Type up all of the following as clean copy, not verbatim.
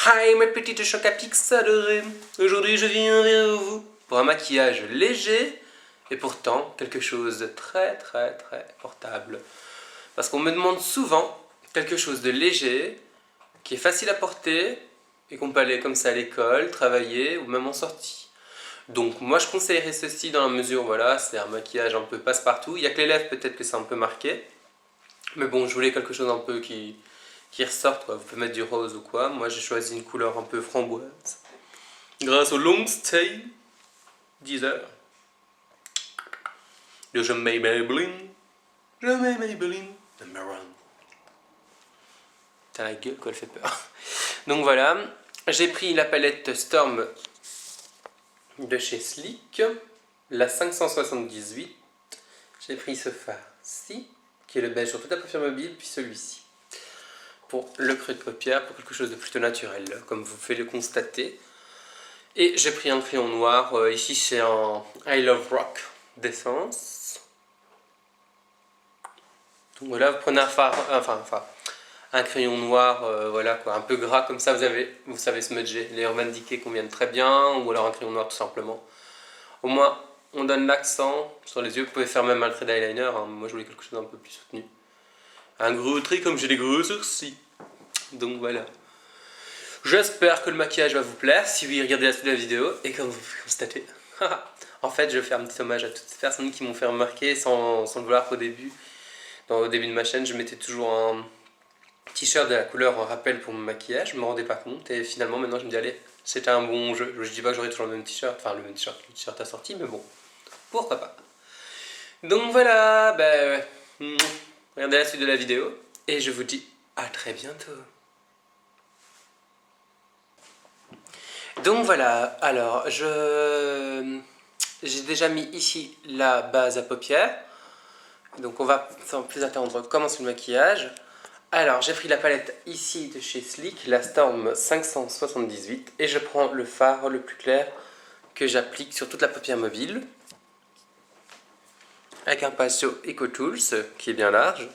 Hi mes petites Choc-à-Pics adorées. Aujourd'hui je viens vers vous pour un maquillage léger et pourtant quelque chose de très portable. Parce qu'on me demande souvent quelque chose de léger, qui est facile à porter et qu'on peut aller comme ça à l'école, travailler ou même en sortie. Donc moi je conseillerais ceci dans la mesure, voilà, c'est un maquillage un peu passe-partout. Il n'y a que les lèvres peut-être que c'est un peu marqué. Mais bon, je voulais quelque chose un peu qui ressorte, quoi. Vous pouvez mettre du rose ou quoi. Moi j'ai choisi une couleur un peu framboise. Grâce au long stay 10 heures. De je Maybelline. Je Maybelline. Number one. T'as la gueule quoi, elle fait peur. Donc voilà, j'ai pris la palette Storm de chez Sleek, la 578. J'ai pris ce fard-ci, qui est le beige sur toute la paupière mobile, puis celui-ci. Pour le creux de paupière, pour quelque chose de plutôt naturel, comme vous pouvez le constater. Et j'ai pris un crayon noir, ici c'est un I Love Rock d'Essence. Donc voilà, vous prenez un crayon noir, voilà quoi, un peu gras comme ça, vous savez smudger. Les Urban Decay conviennent très bien, ou alors un crayon noir tout simplement. Au moins, on donne l'accent sur les yeux. Vous pouvez faire même un trait d'eyeliner, hein. Moi je voulais quelque chose d'un peu plus soutenu. Un gros trait comme j'ai des gros sourcils. Donc voilà. J'espère que le maquillage va vous plaire si vous regardez la suite de la vidéo. Et comme vous pouvez constater, en fait je fais un petit hommage à toutes ces personnes qui m'ont fait remarquer sans le vouloir qu'au début, au début de ma chaîne, je mettais toujours un t-shirt de la couleur en rappel pour mon maquillage. Je me rendais pas compte et finalement maintenant je me dis allez, c'était un bon jeu. Je dis pas que j'aurai toujours le même t-shirt, enfin le t-shirt assorti, mais bon, pourquoi pas. Donc voilà, regardez la suite de la vidéo et je vous dis à très bientôt. Donc voilà, alors j'ai déjà mis ici la base à paupières. Donc on va sans plus attendre commencer le maquillage. Alors j'ai pris la palette ici de chez Sleek, la Storm 578, et je prends le fard le plus clair que j'applique sur toute la paupière mobile avec un pinceau EcoTools qui est bien large.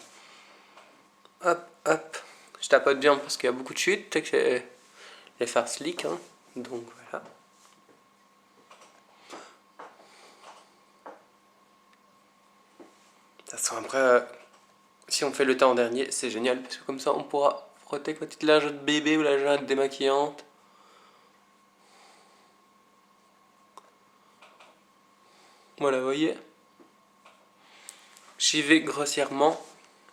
Hop, hop, je tapote bien parce qu'il y a beaucoup de chutes, les fards Sleek, hein. Donc voilà. Ça sent après, si on fait le temps en dernier, c'est génial parce que comme ça on pourra frotter avec la petite lingette bébé ou la lingette démaquillante. Voilà, vous voyez. J'y vais grossièrement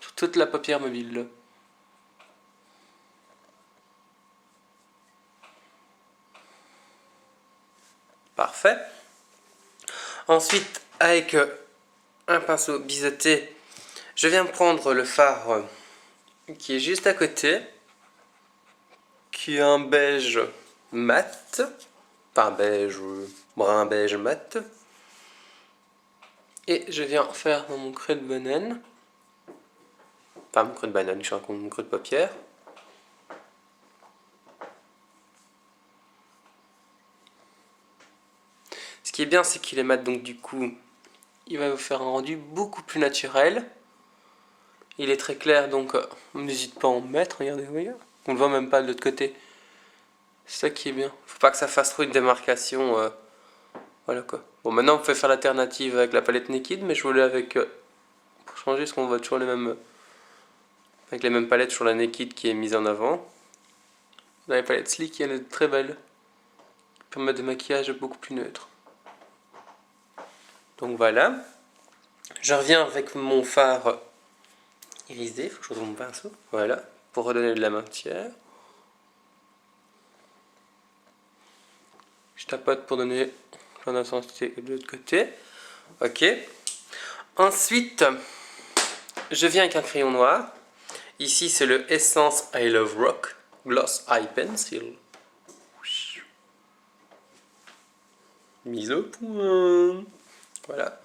sur toute la paupière mobile. Parfait. Ensuite, avec un pinceau biseauté, je viens prendre le fard qui est juste à côté, qui est un beige mat, pas beige, brun beige mat. Et je viens faire dans mon creux de banane, pas mon creux de banane, je suis encore mon creux de paupière. Ce qui est bien, c'est qu'il est mat, donc du coup, il va vous faire un rendu beaucoup plus naturel. Il est très clair, donc n'hésite pas à en mettre, regardez, vous voyez. On le voit même pas de l'autre côté. C'est ça qui est bien. Faut pas que ça fasse trop une démarcation. Voilà quoi. Bon, maintenant on peut faire l'alternative avec la palette Naked, mais je voulais avec. Pour changer, parce qu'on voit toujours les mêmes. Avec les mêmes palettes sur la Naked qui est mise en avant. Dans les palettes Sleek, il y en a de très belles. Qui permettent des maquillages beaucoup plus neutres. Donc voilà. Je reviens avec mon fard irisé. Faut que je retrouve mon pinceau. Voilà. Pour redonner de la matière. Je tapote pour donner plein d'intensité de l'autre côté. Ok. Ensuite, je viens avec un crayon noir. Ici, c'est le Essence I Love Rock Gloss Eye Pencil. Mise au point. Voilà.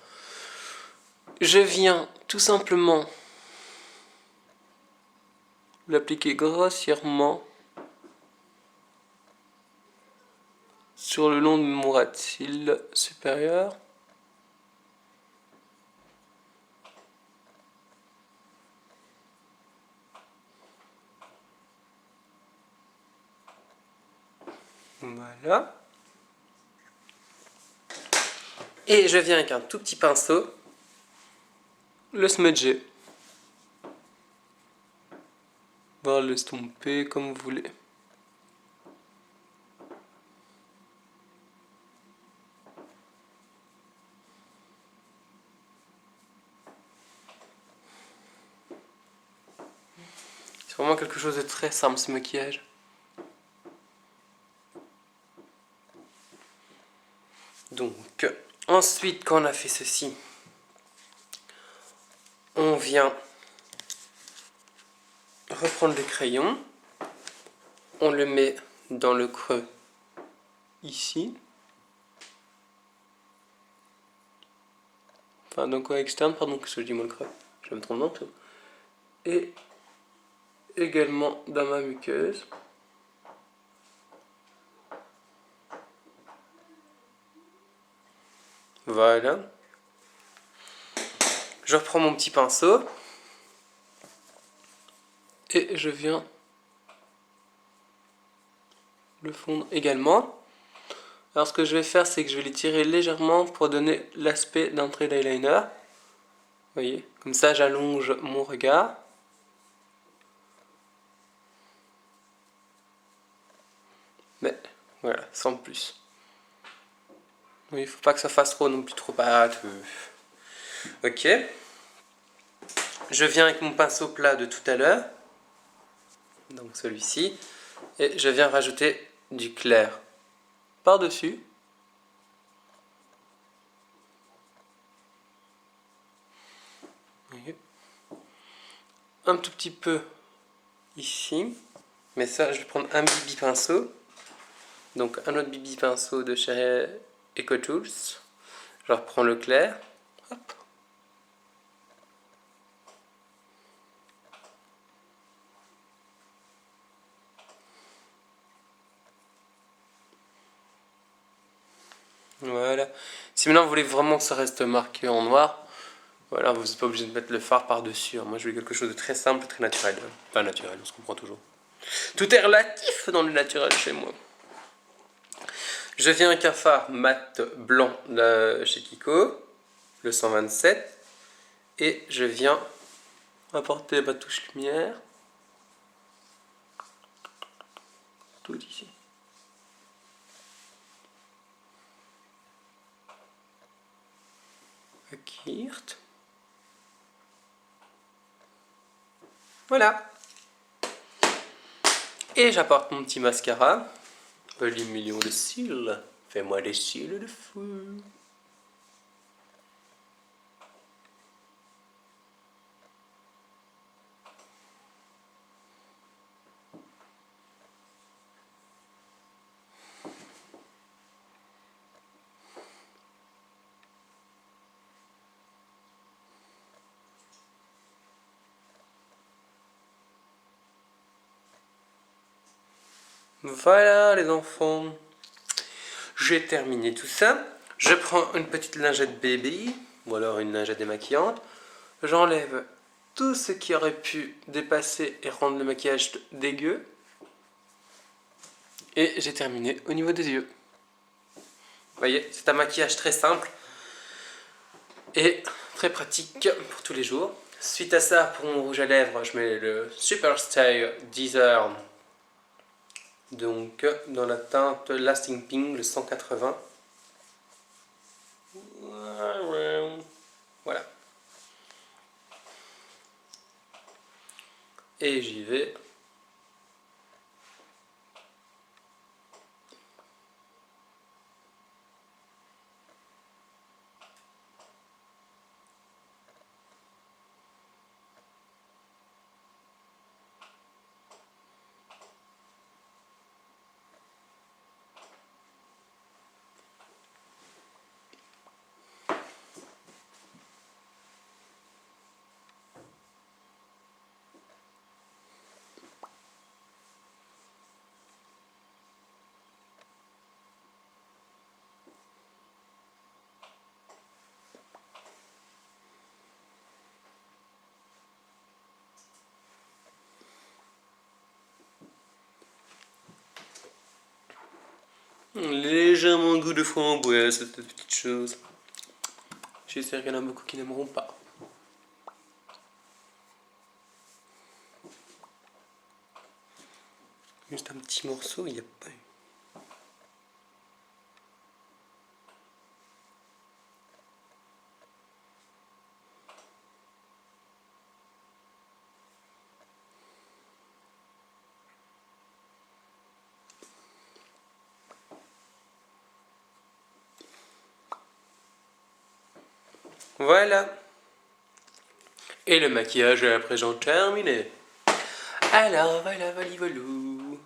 Je viens tout simplement l'appliquer grossièrement sur le long de mon ras de cils supérieur. Voilà. Et je viens avec un tout petit pinceau le smudger. On va l'estomper comme vous voulez. C'est vraiment quelque chose de très simple ce maquillage. Donc, ensuite, quand on a fait ceci, on vient reprendre le crayon. On le met dans le creux ici. Enfin, dans le coin externe, pardon, que je dis moi le creux. Je me trompe dans tout. Et également dans ma muqueuse. Voilà. Je reprends mon petit pinceau. Et je viens le fondre également. Alors ce que je vais faire, c'est que je vais l'étirer légèrement pour donner l'aspect d'un trait d'eyeliner. Vous voyez, comme ça j'allonge mon regard. Mais voilà, sans plus. Oui, il faut pas que ça fasse trop non plus trop pâte. Ok. Je viens avec mon pinceau plat de tout à l'heure. Donc celui-ci. Et je viens rajouter du clair par-dessus. Un tout petit peu ici. Mais ça, je vais prendre un bibi pinceau. Donc un autre bibi pinceau de chez EcoTools. Je reprends le clair. Hop. Voilà. Si maintenant vous voulez vraiment que ça reste marqué en noir, voilà, vous n'êtes pas obligé de mettre le fard par-dessus. Moi je veux quelque chose de très simple, très naturel. Pas naturel, on se comprend toujours. Tout est relatif dans le naturel chez moi. Je viens avec un fard mat blanc de chez Kiko, le 127. Et je viens apporter ma touche lumière. Tout ici. Kirt. Voilà. Et j'apporte mon petit mascara. Les millions de cils. Fais-moi des cils de fou. Voilà les enfants. J'ai terminé tout ça. Je prends une petite lingette baby, ou alors une lingette démaquillante. J'enlève tout ce qui aurait pu dépasser et rendre le maquillage dégueu. Et j'ai terminé au niveau des yeux. Vous voyez, c'est un maquillage très simple et très pratique pour tous les jours. Suite à ça, pour mon rouge à lèvres, je mets le Superstay Deezer. Donc, dans la teinte Lasting Pink, le 180. Voilà. Et j'y vais. Légèrement goût de framboise, cette petite chose. J'espère qu'il y en a beaucoup qui n'aimeront pas. Juste un petit morceau, il n'y a pas eu. Voilà. Et le maquillage est à présent terminé. Alors, voilà, voilou.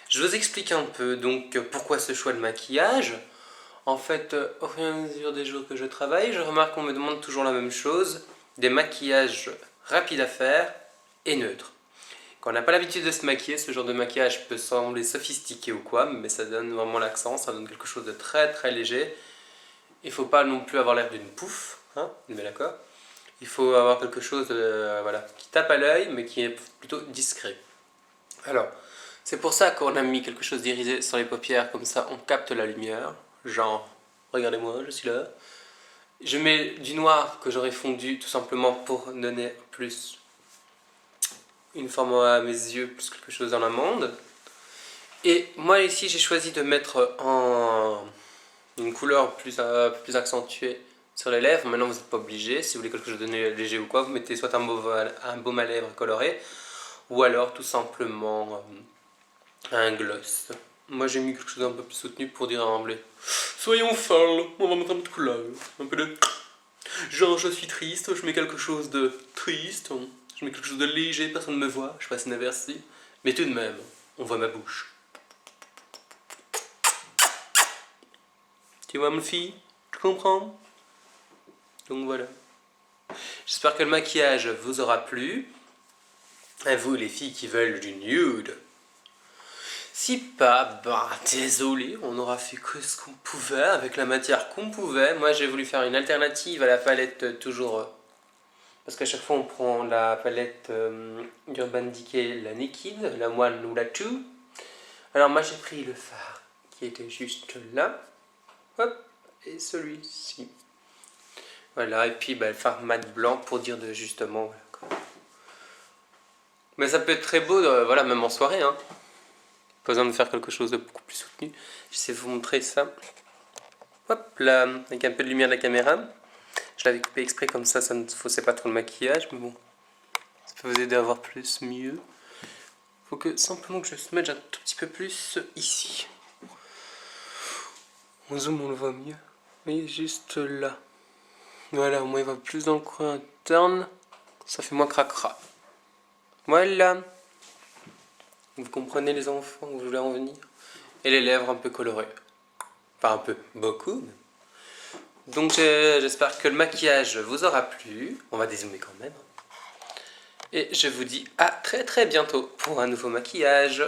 Je vous explique un peu donc pourquoi ce choix de maquillage. En fait, au fur et à mesure des jours que je travaille, je remarque qu'on me demande toujours la même chose. Des maquillages rapides à faire et neutres. Quand on n'a pas l'habitude de se maquiller, ce genre de maquillage peut sembler sophistiqué ou quoi, mais ça donne vraiment l'accent, ça donne quelque chose de très très léger. Il ne faut pas non plus avoir l'air d'une pouffe, hein, on est d'accord. Il faut avoir quelque chose voilà, qui tape à l'œil, mais qui est plutôt discret. Alors, c'est pour ça qu'on a mis quelque chose d'irisé sur les paupières, comme ça on capte la lumière. Genre, regardez-moi, je suis là. Je mets du noir que j'aurais fondu tout simplement pour donner plus une forme à mes yeux, plus quelque chose dans l'amande. Et moi ici j'ai choisi de mettre en une couleur plus accentuée sur les lèvres. Maintenant vous n'êtes pas obligé, si vous voulez quelque chose de léger ou quoi, vous mettez soit un baume à lèvres coloré, ou alors tout simplement un gloss. Moi j'ai mis quelque chose d'un peu plus soutenu pour dire en anglais. Soyons folles, on va mettre un peu de couleur, un peu de... Genre je suis triste, je mets quelque chose de triste, je mets quelque chose de léger, personne ne me voit, je passe inaperçu. Mais tout de même, on voit ma bouche. Tu vois ma fille? Tu comprends? Donc voilà. J'espère que le maquillage vous aura plu. À vous les filles qui veulent du nude. Si pas, bah désolé, on aura fait que ce qu'on pouvait avec la matière qu'on pouvait. Moi j'ai voulu faire une alternative à la palette toujours... parce qu'à chaque fois on prend la palette d'Urban Decay, la Naked, la One ou la Two. Alors moi j'ai pris le fard qui était juste là. Hop, et celui-ci. Voilà, et puis bah, le fard mat blanc pour dire de justement... Voilà, quoi. Mais ça peut être très beau, voilà, même en soirée, hein. Pas besoin de faire quelque chose de beaucoup plus soutenu. J'essaie de vous montrer ça. Hop là, avec un peu de lumière de la caméra. Je l'avais coupé exprès comme ça ne faussait pas trop le maquillage, mais bon. Ça peut vous aider à voir plus, mieux. Faut que simplement que je smudge un tout petit peu plus ici. On zoom, on le voit mieux. Et juste là. Voilà, au moins il va plus dans le coin interne. Ça fait moins cracra. Voilà. Vous comprenez les enfants où je voulais en venir? Et les lèvres un peu colorées. Enfin un peu, beaucoup. Donc j'espère que le maquillage vous aura plu. On va dézoomer quand même. Et je vous dis à très très bientôt pour un nouveau maquillage.